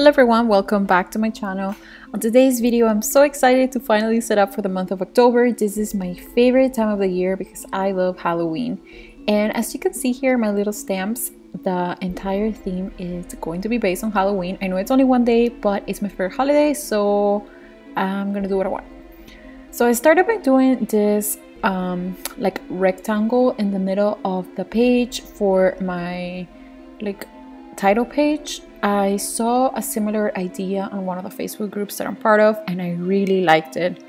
Hello everyone, welcome back to my channel. On today's video, I'm so excited to finally set up for the month of October. This is my favorite time of the year because I love Halloween. And as you can see here, my little stamps, the entire theme is going to be based on Halloween. I know it's only one day, but it's my favorite holiday, so I'm gonna do what I want. So I started by doing this like rectangle in the middle of the page for my title page. I saw a similar idea on one of the Facebook groups that I'm part of, and I really liked it.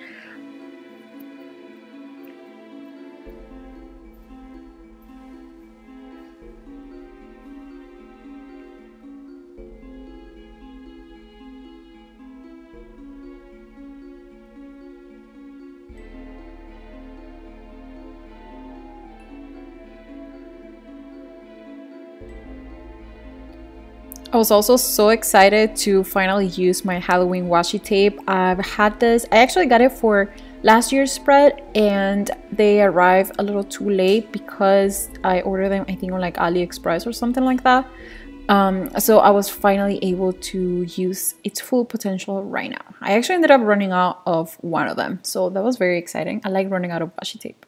I was also so excited to finally use my Halloween washi tape. I've had this, I actually got it for last year's spread and they arrived a little too late because I ordered them, I think, on like AliExpress or something like that. So I was finally able to use its full potential right now. I actually ended up running out of one of them, so that was very exciting. I like running out of washi tape.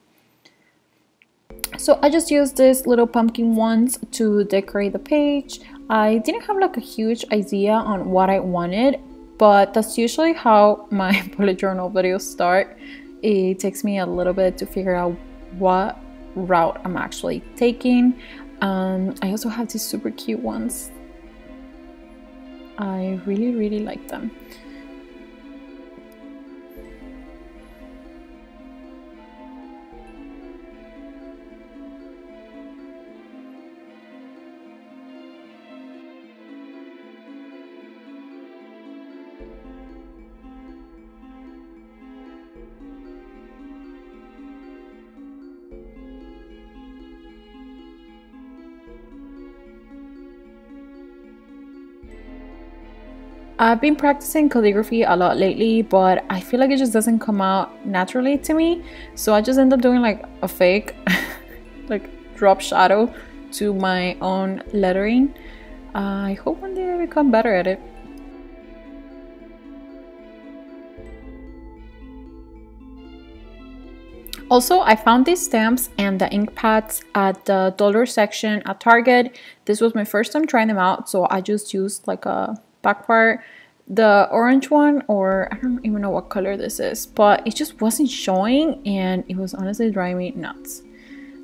So I just used these little pumpkin ones to decorate the page. I didn't have like a huge idea on what I wanted, but that's usually how my bullet journal videos start. It takes me a little bit to figure out what route I'm actually taking. I also have these super cute ones. I really like them. I've been practicing calligraphy a lot lately, but I feel like it just doesn't come out naturally to me. So I just end up doing like a fake like drop shadow to my own lettering. I hope one day I become better at it. Also, I found these stamps and the ink pads at the dollar section at Target. This was my first time trying them out, so I just used like a back part, the orange one, or I don't even know what color this is, but it just wasn't showing and it was honestly driving me nuts.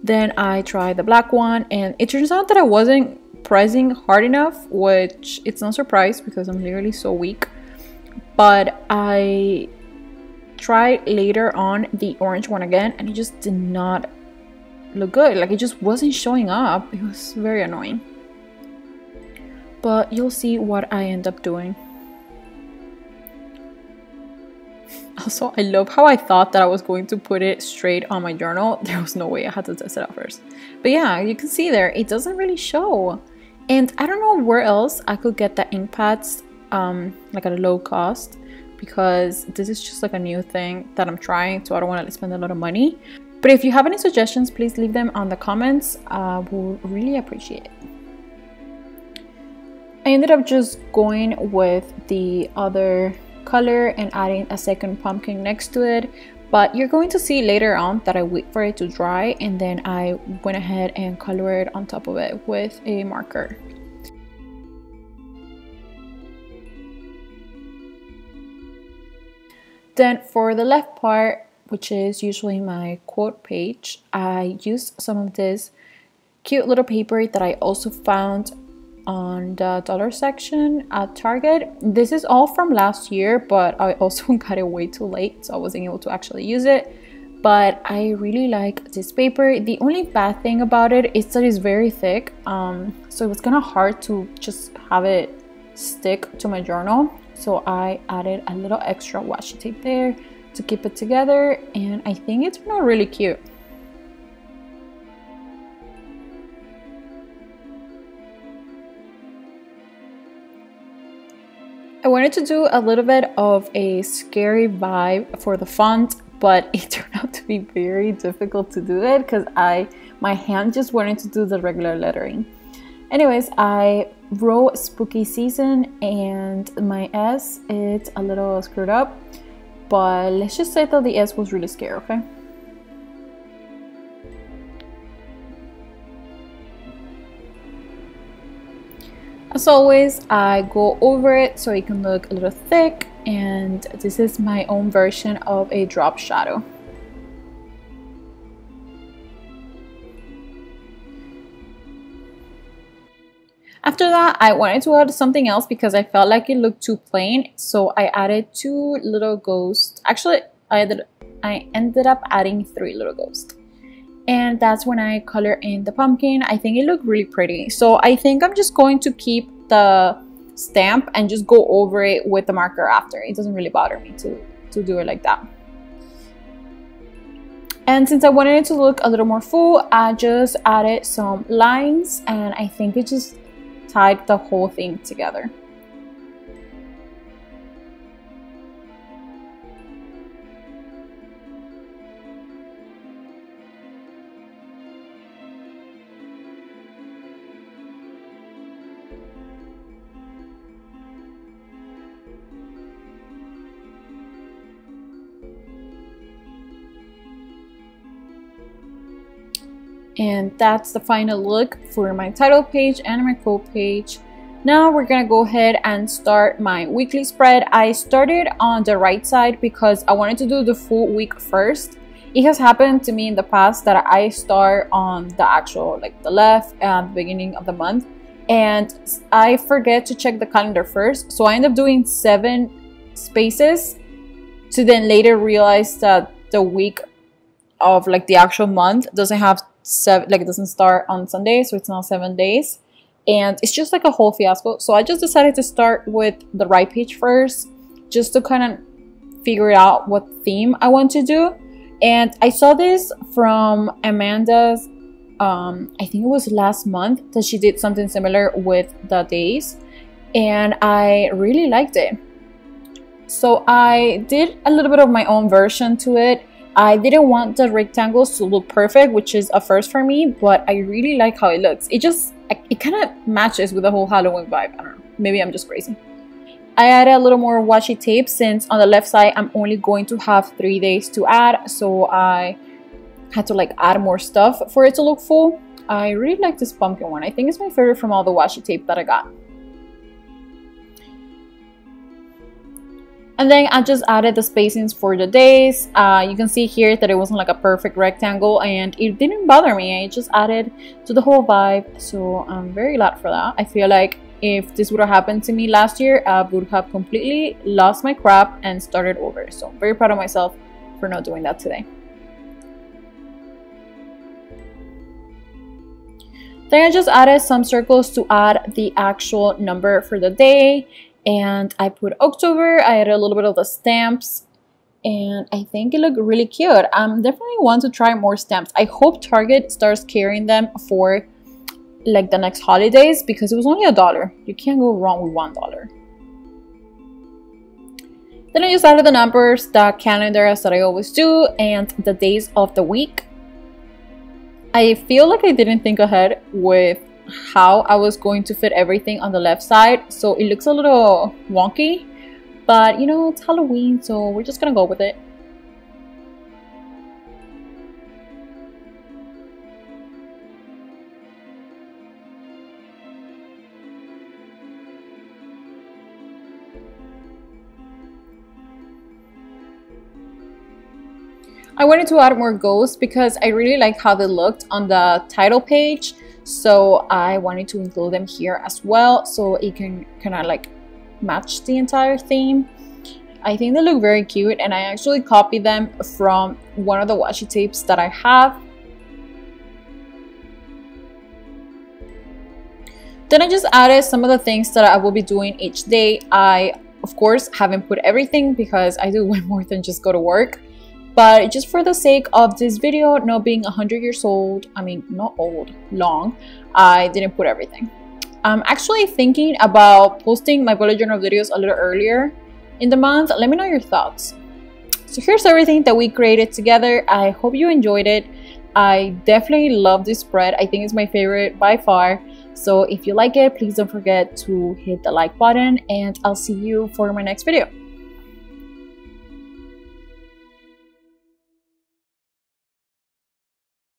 Then I tried the black one and it turns out that I wasn't pressing hard enough, which it's no surprise because I'm literally so weak. But I tried later on the orange one again and it just did not look good. Like, it just wasn't showing up. It was very annoying. But you'll see what I end up doing. Also, I love how I thought that I was going to put it straight on my journal. There was no way. I had to test it out first. But yeah, you can see there, it doesn't really show. And I don't know where else I could get the ink pads like at a low cost, because this is just like a new thing that I'm trying, so I don't want to spend a lot of money. But if you have any suggestions, please leave them on the comments. We'll really appreciate it. I ended up just going with the other color and adding a second pumpkin next to it, but you're going to see later on that I wait for it to dry and then I went ahead and colored on top of it with a marker. Then for the left part, which is usually my quote page, I used some of this cute little paper that I also found on the dollar section at Target. This is all from last year, but I also got it way too late, so I wasn't able to actually use it. But I really like this paper. The only bad thing about it is that it's very thick, so it was kind of hard to just have it stick to my journal. So I added a little extra washi tape there to keep it together, and I think it's not really cute. I wanted to do a little bit of a scary vibe for the font, but it turned out to be very difficult to do it because my hand just wanted to do the regular lettering. Anyways, I wrote spooky season and my S, it's a little screwed up, but let's just say that the S was really scared, okay? As always, I go over it so it can look a little thick, and this is my own version of a drop shadow. After that, I wanted to add something else because I felt like it looked too plain, so I added 2 little ghosts. Actually, I ended up adding 3 little ghosts. And that's when I color in the pumpkin. I think it looked really pretty. So I think I'm just going to keep the stamp and just go over it with the marker after. It doesn't really bother me to do it like that. And since I wanted it to look a little more full, I just added some lines, and I think it just tied the whole thing together. And that's the final look for my title page and my quote page. Now we're gonna go ahead and start my weekly spread. I started on the right side because I wanted to do the full week first. It has happened to me in the past that I start on the actual, like the left at the beginning of the month, and I forget to check the calendar first. So I end up doing 7 spaces to then later realize that the week of like the actual month doesn't have 7, like it doesn't start on Sunday, so it's not 7 days, and it's just like a whole fiasco. So I just decided to start with the right page first, just to kind of figure out what theme I want to do. And I saw this from Amanda's, I think it was last month, that she did something similar with the days, and I really liked it. So I did a little bit of my own version to it. I didn't want the rectangles to look perfect, which is a first for me, but I really like how it looks. It kind of matches with the whole Halloween vibe. I don't know, maybe I'm just crazy. I added a little more washi tape since on the left side I'm only going to have 3 days to add, so I had to like add more stuff for it to look full. I really like this pumpkin one. I think it's my favorite from all the washi tape that I got. And then I just added the spacings for the days. You can see here that it wasn't like a perfect rectangle, and it didn't bother me. It just added to the whole vibe, so I'm very glad for that. I feel like if this would have happened to me last year, I would have completely lost my crap and started over. So I'm very proud of myself for not doing that today. Then I just added some circles to add the actual number for the day. And I put October. I added a little bit of the stamps, and I think it looked really cute. I'm definitely want to try more stamps. I hope Target starts carrying them for like the next holidays, because it was only $1. You can't go wrong with $1. Then I just added the numbers, the calendars that I always do, and the days of the week. I feel like I didn't think ahead with how I was going to fit everything on the left side, so it looks a little wonky, but you know, it's Halloween, so we're just gonna go with it. I wanted to add more ghosts because I really like how they looked on the title page. So I wanted to include them here as well, so it can kind of like match the entire theme. I think they look very cute, and I actually copied them from one of the washi tapes that I have. Then I just added some of the things that I will be doing each day. I, of course, haven't put everything because I do way more than just go to work. But just for the sake of this video not being 100 years old, I mean, not old, long, I didn't put everything. I'm actually thinking about posting my bullet journal videos a little earlier in the month. Let me know your thoughts. So here's everything that we created together. I hope you enjoyed it. I definitely love this spread. I think it's my favorite by far. So if you like it, please don't forget to hit the like button, and I'll see you for my next video.